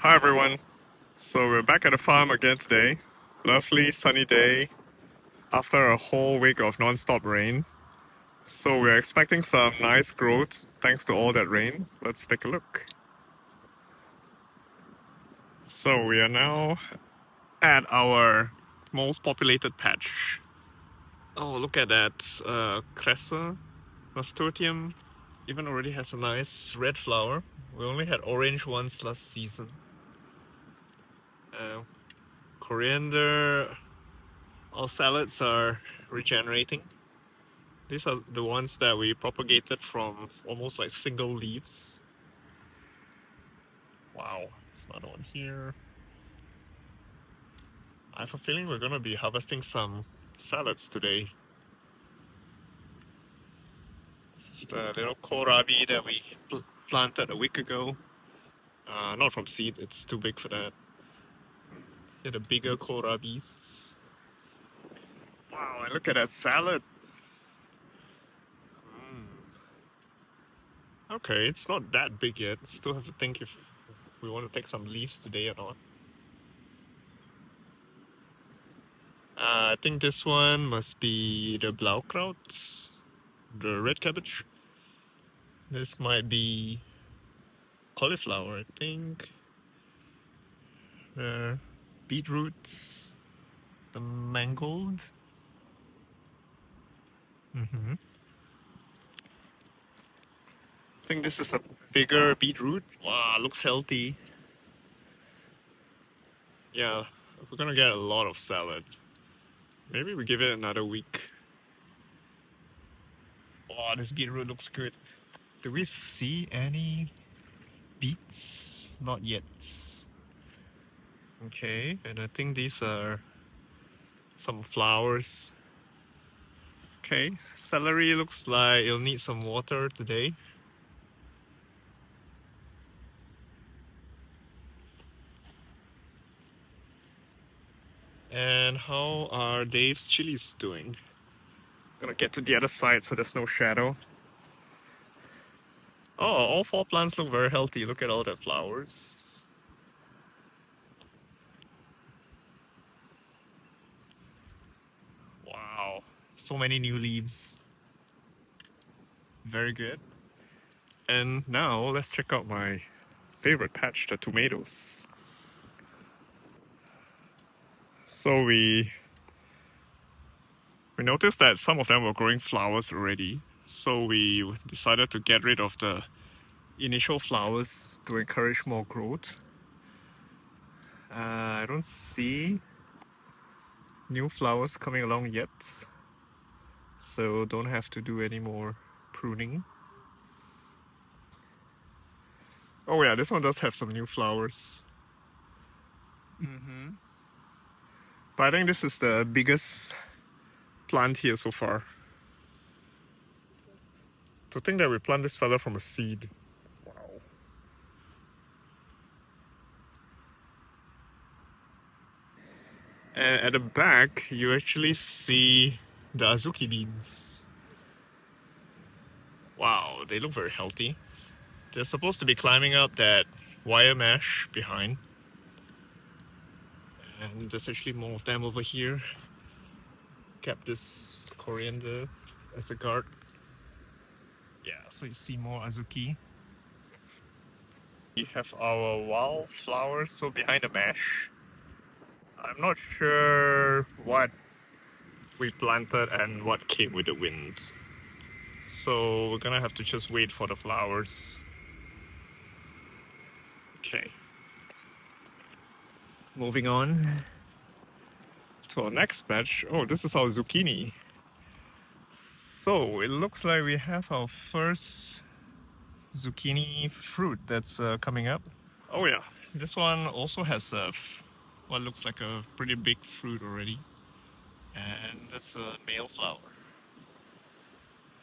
Hi everyone. So we're back at the farm again today. Lovely sunny day after a whole week of non-stop rain. So we're expecting some nice growth thanks to all that rain. Let's take a look. So we are now at our most populated patch. Oh, look at that. Cressa nasturtium even already has a nice red flower. We only had orange ones last season. Uh, Coriander, our salads are regenerating. These are the ones that we propagated from almost like single leaves. Wow, there's another one here. I have a feeling we're gonna be harvesting some salads today. This is the little kohlrabi that we planted a week ago. Not from seed, it's too big for that. Here the bigger kohlrabis. Wow, and look at that salad. Okay, it's not that big yet. Still have to think if we want to take some leaves today or not. I think this one must be the Blaukraut, the red cabbage. This might be cauliflower, I think. Beetroots, the mangold. I think this is a bigger beetroot. Wow, looks healthy. Yeah, we're gonna get a lot of salad. Maybe we give it another week. Wow, this beetroot looks good. Do we see any beets? Not yet. Okay, and I think these are some flowers. Okay, celery looks like it'll need some water today. And how are Dave's chilies doing? Gonna get to the other side so there's no shadow. Oh, all four plants look very healthy. Look at all the flowers. Wow, so many new leaves. Very good. And now let's check out my favorite patch, the tomatoes. So we noticed that some of them were growing flowers already. So we decided to get rid of the initial flowers to encourage more growth. I don't see new flowers coming along yet, so don't have to do any more pruning. Oh yeah, this one does have some new flowers. But I think this is the biggest plant here so far. To think that we plant this fella from a seed. Wow. And at the back, you actually see the azuki beans. Wow, they look very healthy. They're supposed to be climbing up that wire mesh behind. And there's actually more of them over here. Kept this coriander as a guard. Yeah, so you see more azuki. We have our wildflowers, so behind the mesh. I'm not sure what we planted and what came with the wind. So we're gonna have to just wait for the flowers. Okay. Moving on to our next batch. Oh, this is our zucchini. So it looks like we have our first zucchini fruit that's coming up. Oh yeah, this one also has what looks like a pretty big fruit already. And that's a male flower.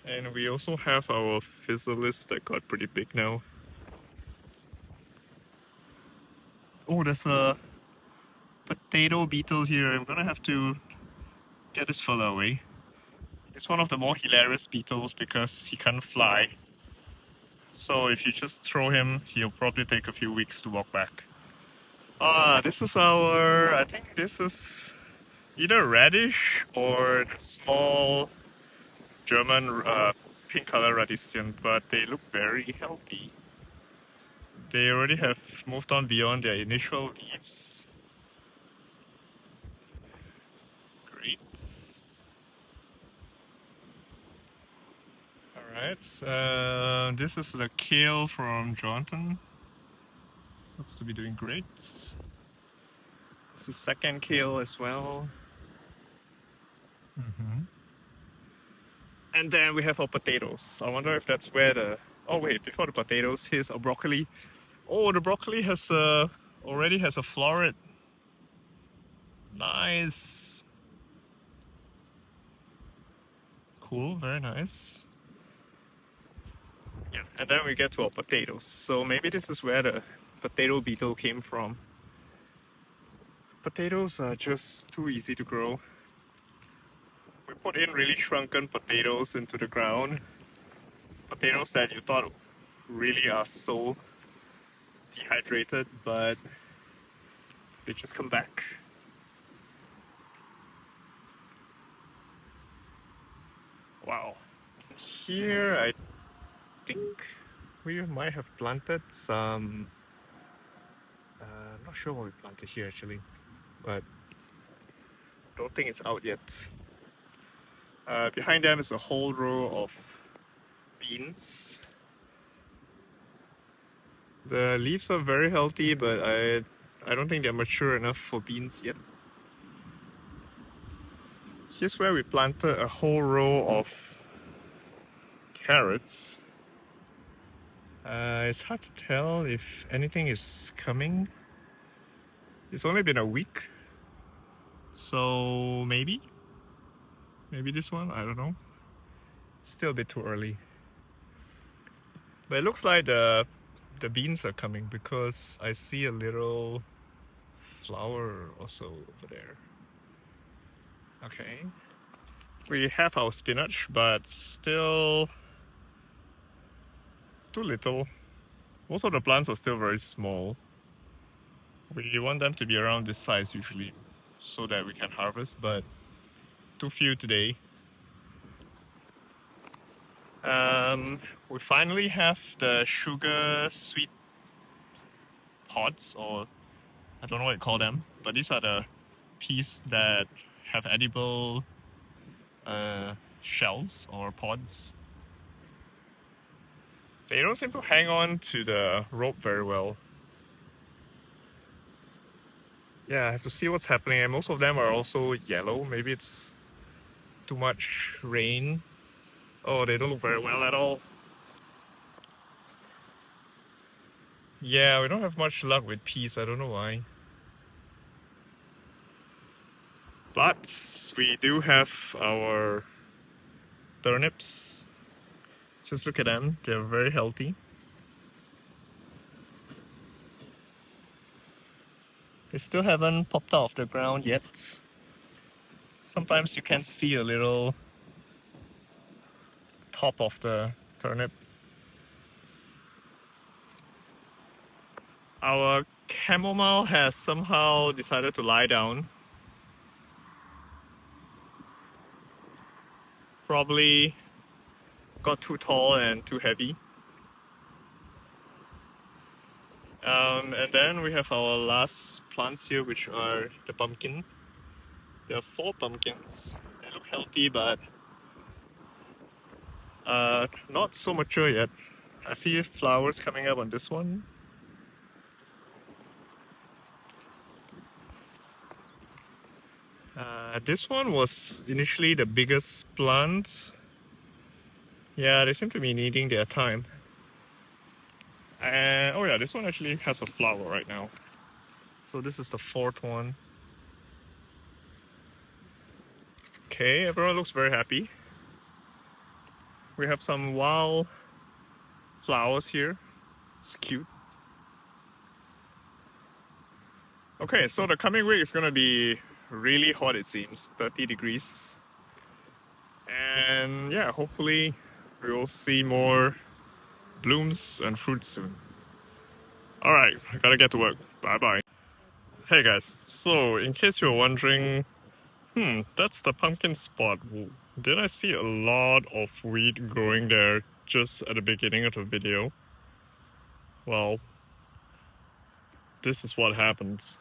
And we also have our physalis that got pretty big now. Oh, there's a potato beetle here. I'm gonna have to get this fella away. It's one of the more hilarious beetles because he can't fly. So if you just throw him, he'll probably take a few weeks to walk back. This is I think this is either radish or small German pink color radisson, but they look very healthy. They already have moved on beyond their initial leaves. Great. Alright, this is the kale from Jonathan. Looks to be doing great. This is second kale as well. And then we have our potatoes. I wonder if that's where the... Oh wait, before the potatoes, here's our broccoli. Oh, the broccoli has already has a floret. Nice. Cool, very nice. Yeah, and then we get to our potatoes. So maybe this is where the potato beetle came from. Potatoes are just too easy to grow. We put in really shrunken potatoes into the ground. Potatoes that you thought really are so dehydrated, but they just come back. Wow. Here I think we might have planted some... I'm not sure what we planted here actually, but don't think it's out yet. Behind them is a whole row of beans. The leaves are very healthy, but I don't think they're mature enough for beans yet. Here's where we planted a whole row of carrots. It's hard to tell if anything is coming. It's only been a week, so maybe this one, I don't know. Still a bit too early. But it looks like the beans are coming because I see a little flower also over there. Okay. We have our spinach, but still too little. Most of the plants are still very small. We want them to be around this size usually so that we can harvest, but too few today. We finally have the sugar sweet pods, or I don't know what you call them, but these are the peas that have edible shells or pods. They don't seem to hang on to the rope very well. Yeah, I have to see what's happening, and most of them are also yellow. Maybe it's too much rain. Oh, they don't look very well at all. Yeah, we don't have much luck with peas, I don't know why. But we do have our turnips. Just look at them, they're very healthy. They still haven't popped out of the ground yet. Sometimes you can see a little top of the turnip. Our chamomile has somehow decided to lie down. Probably got too tall and too heavy. And then we have our last plants here, which are the pumpkin. There are 4 pumpkins. They look healthy, but not so mature yet. I see flowers coming up on this one. This one was initially the biggest plant. Yeah, they seem to be needing their time. And oh yeah, this one actually has a flower right now. So this is the 4th one. Okay, everyone looks very happy. We have some wild flowers here. It's cute. Okay, so the coming week is gonna be really hot, it seems, 30 degrees. And yeah, hopefully we will see more blooms and fruits soon. Alright, I gotta get to work. Bye bye. Hey guys, so in case you're wondering, that's the pumpkin spot. Did I see a lot of wheat growing there just at the beginning of the video? Well, this is what happens.